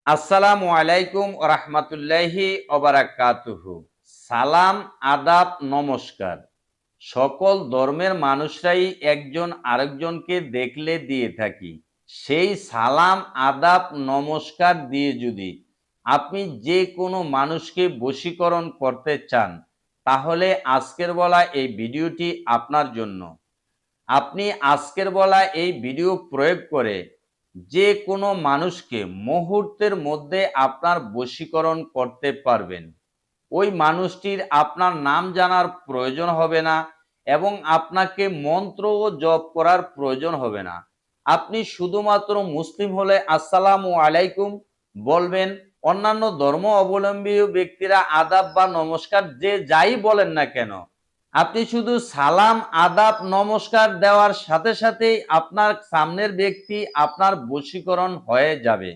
আসসালামু আলাইকুম রাহমাতুল্লাহি ওবারাকাতুহু। সালাম, আদাব, নমস্কার সকল ধর্মের মানুষরাই একজন আরেকজনকে দেখলে দিয়ে থাকি। সেই সালাম, আদাব, নমস্কার দিয়ে যদি আপনি যে কোনো মানুষকে বশীকরণ করতে চান, তাহলে আজকের বলা এই ভিডিওটি আপনার জন্য। আপনি আজকের বলা এই ভিডিও প্রয়োগ করে যে কোনো মানুষকে মুহূর্তের মধ্যে আপনার বশীকরণ করতে পারবেন। ওই মানুষটির আপনার নাম জানার প্রয়োজন হবে না এবং আপনাকে মন্ত্র ও জপ করার প্রয়োজন হবে না। আপনি শুধুমাত্র মুসলিম হলে আসসালামু আলাইকুম বলবেন। অন্যান্য ধর্ম অবলম্বী ব্যক্তিরা আদাব বা নমস্কার যে যাই বলেন না কেন, আপনি শুধু সালাম, আদাব, নমস্কার দেওয়ার সাথে সাথেই আপনার সামনের ব্যক্তি আপনার বশীকরণ হয়ে যাবে।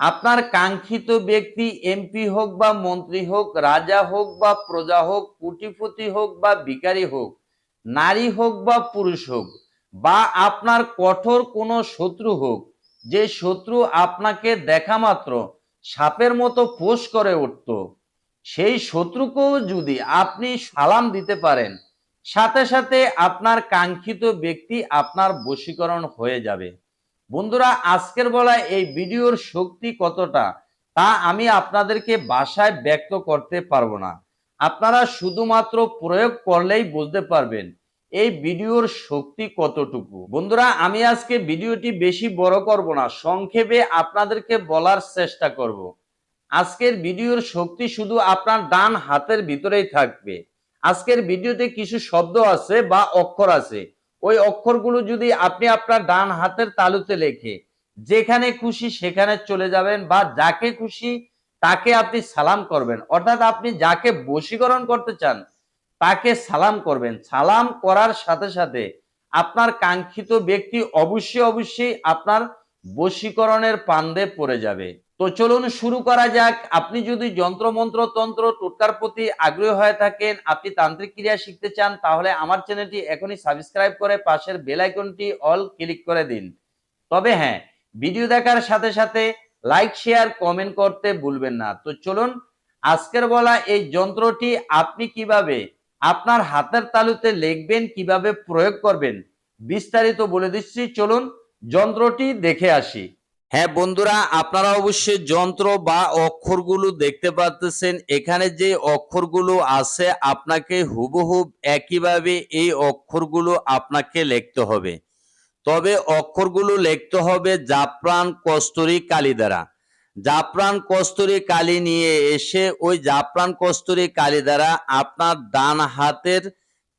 আপনার কাঙ্ক্ষিত ব্যক্তি এমপি হোক বা মন্ত্রী হোক, রাজা হোক বা প্রজা হোক, কোটিপতি হোক বা ভিখারি হোক, নারী হোক বা পুরুষ হোক, বা আপনার কঠোর কোনো শত্রু হোক, যে শত্রু আপনাকে দেখা মাত্র সাপের মতো ফোঁস করে উঠত, সেই শত্রুকেও যদি আপনি সালাম দিতে পারেন, সাথে সাথে আপনার কাঙ্ক্ষিত ব্যক্তি আপনার বশীকরণ হয়ে যাবে। বন্ধুরা, আজকের বলা এই ভিডিওর শক্তি কতটা তা আমি আপনাদেরকে ভাষায় ব্যক্ত করতে পারবো না। আপনারা শুধুমাত্র প্রয়োগ করলেই বুঝতে পারবেন এই ভিডিওর শক্তি কতটুকু। বন্ধুরা, আমি আজকে ভিডিওটি বেশি বড় করব না, সংক্ষেপে আপনাদেরকে বলার চেষ্টা করব। আজকের ভিডিওর শক্তি শুধু আপনার ডান হাতের ভিতরেই থাকবে। আজকের ভিডিওতে কিছু শব্দ আছে বা অক্ষর আছে, ওই অক্ষরগুলো যদি আপনি আপনার ডান হাতের তালুতে লেখে যেখানে খুশি সেখানে চলে যাবেন, বা যাকে খুশি তাকে আপনি সালাম করবেন, অর্থাৎ আপনি যাকে বশীকরণ করতে চান তাকে সালাম করবেন। সালাম করার সাথে সাথে আপনার কাঙ্ক্ষিত ব্যক্তি অবশ্যই আপনার বশীকরণের ফাঁদে পড়ে যাবে। তো চলুন শুরু করা যাক। আপনি যদি যন্ত্রমন্ত্র, তন্ত্র, টোটকার প্রতি আগ্রহী হয়ে থাকেন, আপনি তান্ত্রিক ক্রিয়া শিখতে চান, তাহলে আমার চ্যানেলটি এখনই সাবস্ক্রাইব করে পাশের বেল আইকনটি অল ক্লিক করে দিন। তবে হ্যাঁ, ভিডিও দেখার সাথে সাথে লাইক, শেয়ার, কমেন্ট করতে ভুলবেন না। তো চলুন, আজকের বলা এই যন্ত্রটি আপনি কিভাবে আপনার হাতের তালুতে লিখবেন, কিভাবে প্রয়োগ করবেন, বিস্তারিত বলে দিচ্ছি। চলুন যন্ত্রটি দেখে আসি। হ্যাঁ বন্ধুরা, আপনারা অবশ্যই যন্ত্র বা অক্ষরগুলো দেখতে পাচ্ছেন। এখানে যে অক্ষরগুলো আছে আপনাকে হুবহু একইভাবে এই অক্ষরগুলো আপনাকে লিখতে হবে। তবে অক্ষরগুলো লিখতে হবে জাফরান কস্তুরী কালি দ্বারা। জাফরান কস্তুরী কালি নিয়ে এসে ওই জাফরান কস্তুরী কালি দ্বারা আপনার ডান হাতের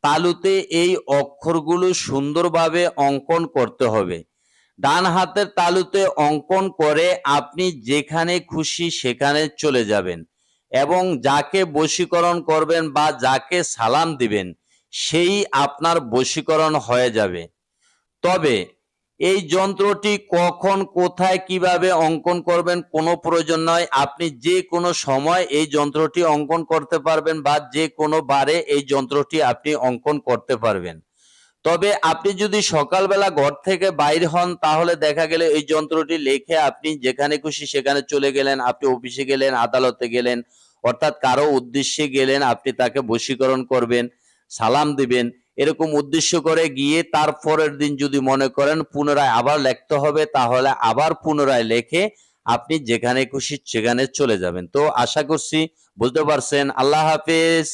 তালুতে এই অক্ষরগুলো সুন্দরভাবে অঙ্কন করতে হবে। ডান হাতের তালুতে অঙ্কন করে আপনি যেখানে খুশি সেখানে চলে যাবেন এবং যাকে বশীকরণ করবেন বা যাকে সালাম দিবেন সেই আপনার বশীকরণ হয়ে যাবে। তবে এই যন্ত্রটি কখন, কোথায়, কিভাবে অঙ্কন করবেন কোনো প্রয়োজন নয়। আপনি যে কোনো সময় এই যন্ত্রটি অঙ্কন করতে পারবেন বা যে কোনো বারে এই যন্ত্রটি আপনি অঙ্কন করতে পারবেন। তবে আপনি যদি সকালবেলা ঘর থেকে বাইর হন তাহলে দেখা গেলে এই যন্ত্রটি লিখে আপনি যেখানে খুশি সেখানে চলে গেলেন, আপনি অফিসে গেলেন, আদালতে গেলেন, অর্থাৎ কারো উদ্দেশ্যে গেলেন, আপনি তাকে বশীকরণ করবেন, সালাম দিবেন, এরকম উদ্দেশ্য করে গিয়ে তার পরের দিন যদি মনে করেন পুনরায় আবার লিখতে হবে, তাহলে আবার পুনরায় লেখে আপনি যেখানে খুশি সেখানে চলে যাবেন। তো আশা করছি বুঝতে পারছেন। আল্লাহ হাফেজ।